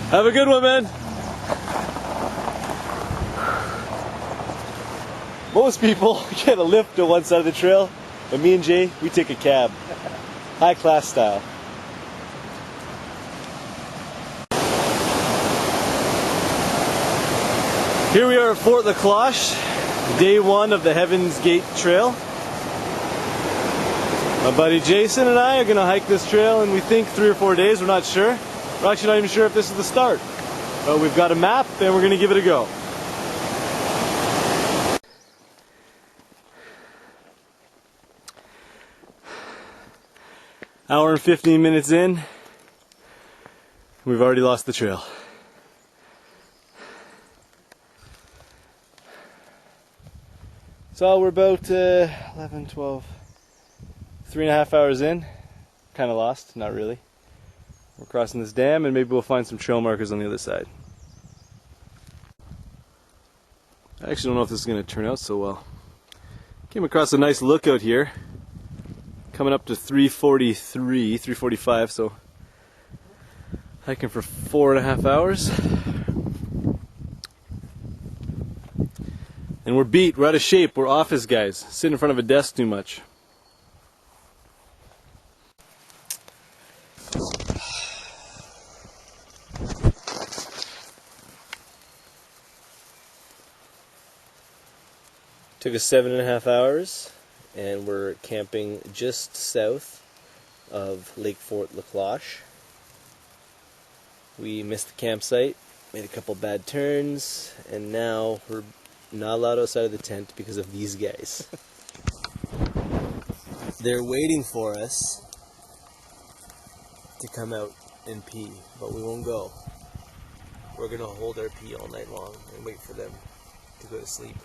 Have a good one, man. Most people get a lift to one side of the trail, but me and Jay, we take a cab. High class style. Here we are at Fort La Cloche, day one of the Heaven's Gate Trail. My buddy Jason and I are going to hike this trail in, we think, 3 or 4 days. We're not sure. We're actually not even sure if this is the start. But we've got a map and we're going to give it a go. Hour and 15 minutes in, we've already lost the trail. So we're about 11, 12, 3.5 hours in. Kind of lost, not really. We're crossing this dam and maybe we'll find some trail markers on the other side. I actually don't know if this is going to turn out so well. Came across a nice lookout here. Coming up to 343, 345, so hiking for 4.5 hours. And we're beat, we're out of shape, we're office guys. Sit in front of a desk too much. Took us 7.5 hours. And we're camping just south of Lake Fort La Cloche. We missed the campsite, made a couple bad turns, and now we're not allowed outside of the tent because of these guys. They're waiting for us to come out and pee, but we won't go. We're gonna hold our pee all night long and wait for them to go to sleep.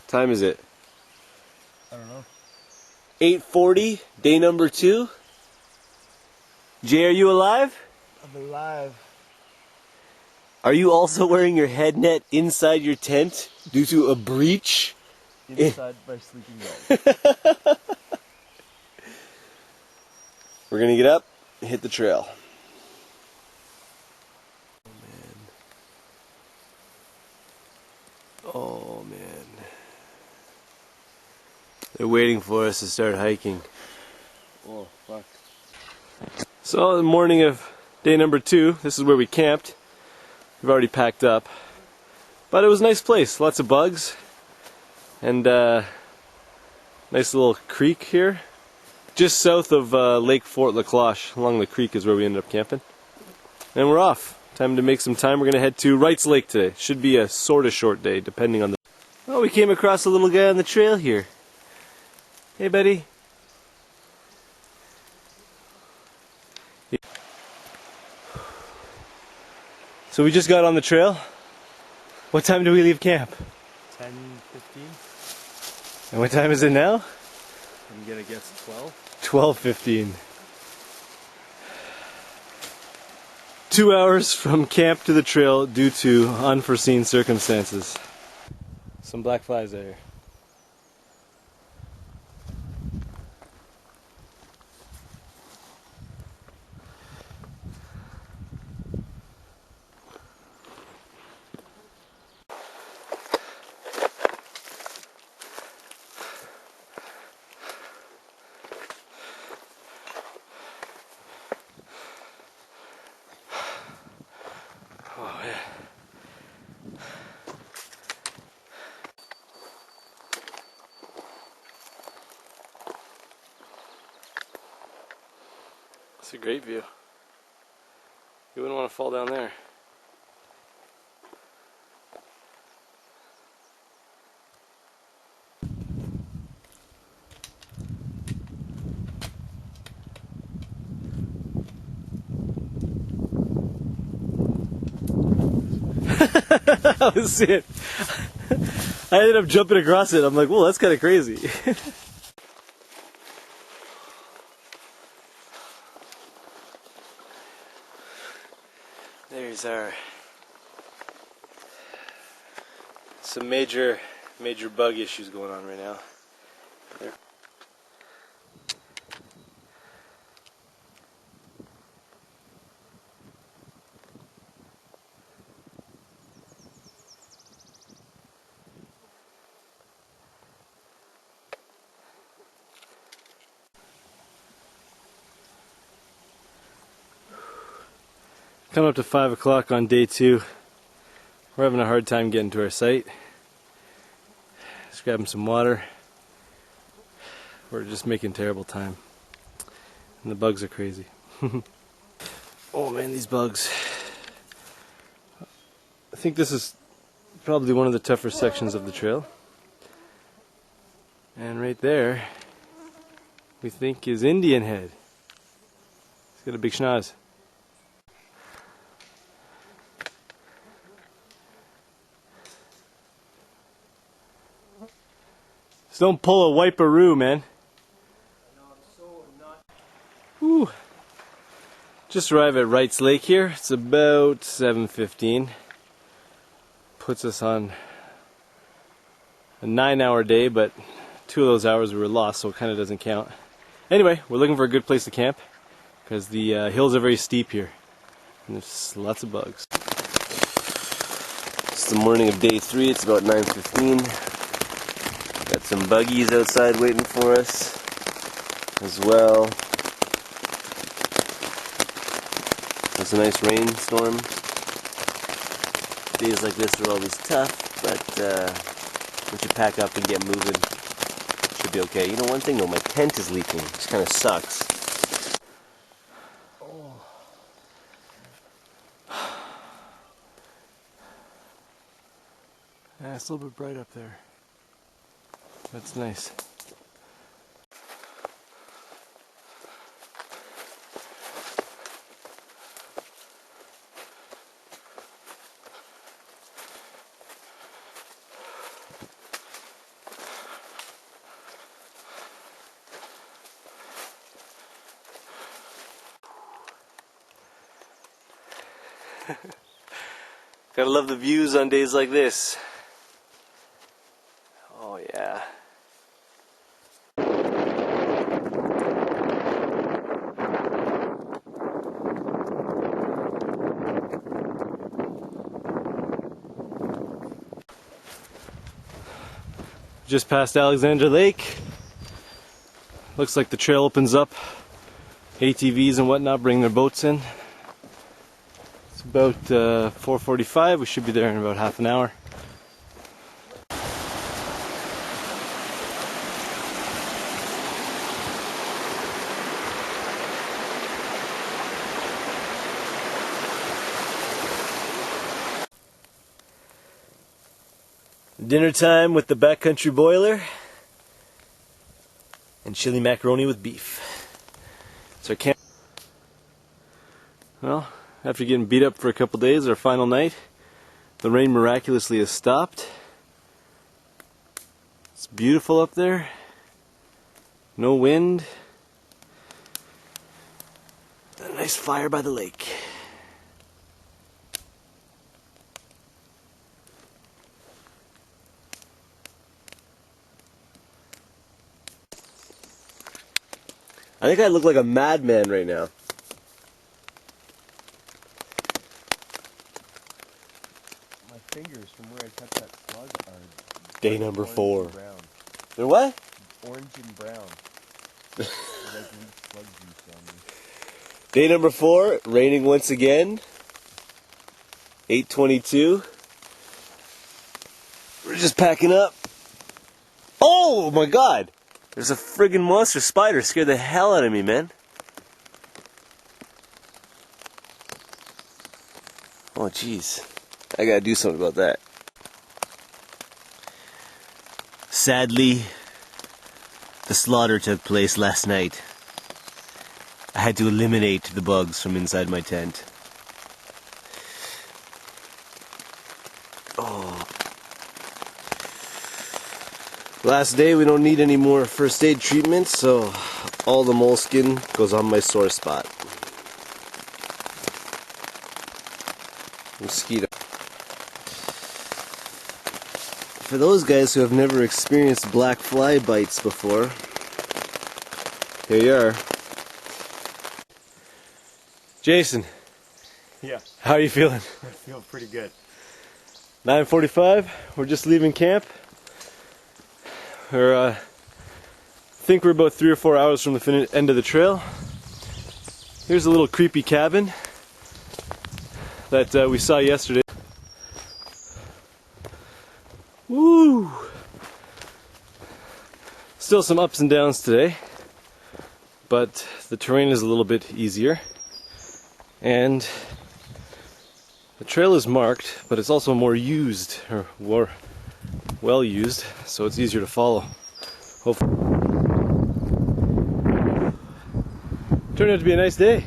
Time is it? I don't know. 8:40, day number 2. Jay, are you alive? I'm alive. Are you also wearing your head net inside your tent due to a breach? Inside my sleeping bag. We're gonna get up and hit the trail. Oh man. Oh man. They're waiting for us to start hiking. Oh, fuck. So, the morning of day number 2, this is where we camped. We've already packed up. But it was a nice place, lots of bugs. And nice little creek here. Just south of Lake Fort La Cloche, along the creek is where we ended up camping. And we're off. Time to make some time. We're going to head to Wrights Lake today. Should be a sort of short day, depending on the... Oh, we came across a little guy on the trail here. Hey, buddy. So we just got on the trail. What time do we leave camp? 10:15. And what time is it now? I'm gonna guess 12. 12:15. 2 hours from camp to the trail due to unforeseen circumstances. Some black flies out here. Oh, yeah. It's a great view. You wouldn't want to fall down there. That was it. I ended up jumping across it. I'm like, whoa, that's kind of crazy. There's our some major bug issues going on right now. There. Coming up to 5 o'clock on day 2. We're having a hard time getting to our site. Just grabbing some water. We're just making terrible time. And the bugs are crazy. Oh man, these bugs. I think this is probably one of the tougher sections of the trail. And right there, we think is Indian head. He's got a big schnoz. Just don't pull a wiperoo, man. Whew. Just arrived at Wright's Lake here. It's about 7:15. Puts us on a 9-hour day, but 2 of those hours we were lost, so it kind of doesn't count. Anyway, we're looking for a good place to camp because the hills are very steep here and there's lots of bugs. It's the morning of day 3. It's about 9:15. Got some buggies outside waiting for us as well. It's a nice rainstorm. Days like this are always tough, but once you pack up and get moving, should be okay. You know, one thing though, my tent is leaking, which kind of sucks. Oh. Yeah, it's a little bit bright up there. That's nice. Gotta love the views on days like this. Oh yeah. Just past Alexander Lake. Looks like the trail opens up. ATVs and whatnot bring their boats in. It's about 4:45. We should be there in about half an hour. Dinner time with the backcountry boiler and chili macaroni with beef. So I can't. Well, after getting beat up for a couple days, our final night, the rain miraculously has stopped. It's beautiful up there. No wind. A nice fire by the lake. I think I look like a madman right now. My fingers from where I touched that slug are Day number 4. and brown. They're what? Orange and brown. Like slug juice on me. Day number 4, raining once again. 8:22. We're just packing up. Oh my god! There's a friggin' monster spider. Scared the hell out of me, man. Oh jeez. I gotta do something about that. Sadly, the slaughter took place last night. I had to eliminate the bugs from inside my tent. Oh. Last day, we don't need any more first aid treatment, so all the moleskin goes on my sore spot. Mosquito. For those guys who have never experienced black fly bites before, here you are. Jason. Yeah. How are you feeling? I feel pretty good. 9:45. We're just leaving camp. I think we're about 3 or 4 hours from the end of the trail. Here's a little creepy cabin. that we saw yesterday. Woo! Still some ups and downs today, but the terrain is a little bit easier, and the trail is marked, but it's also more used, or more well used, so it's easier to follow. Hopefully. Turned out to be a nice day.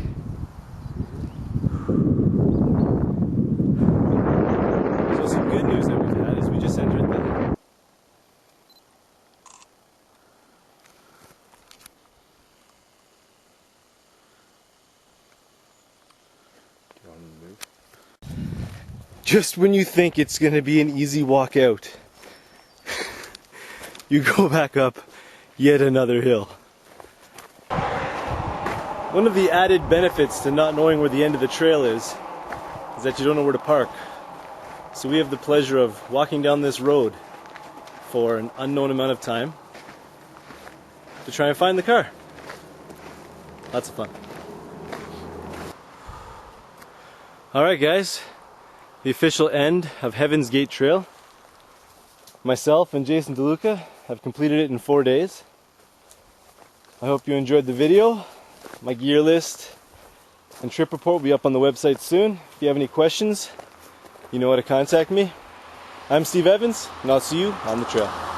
So some good news that we've had is we just entered the just when you think it's going to be an easy walk out, you go back up yet another hill. One of the added benefits to not knowing where the end of the trail is that you don't know where to park. So we have the pleasure of walking down this road for an unknown amount of time to try and find the car. Lots of fun. Alright guys, the official end of Heaven's Gate Trail. Myself and Jason DeLuca have completed it in 4 days. I hope you enjoyed the video. My gear list and trip report will be up on the website soon. If you have any questions, you know how to contact me. I'm Steve Evans, and I'll see you on the trail.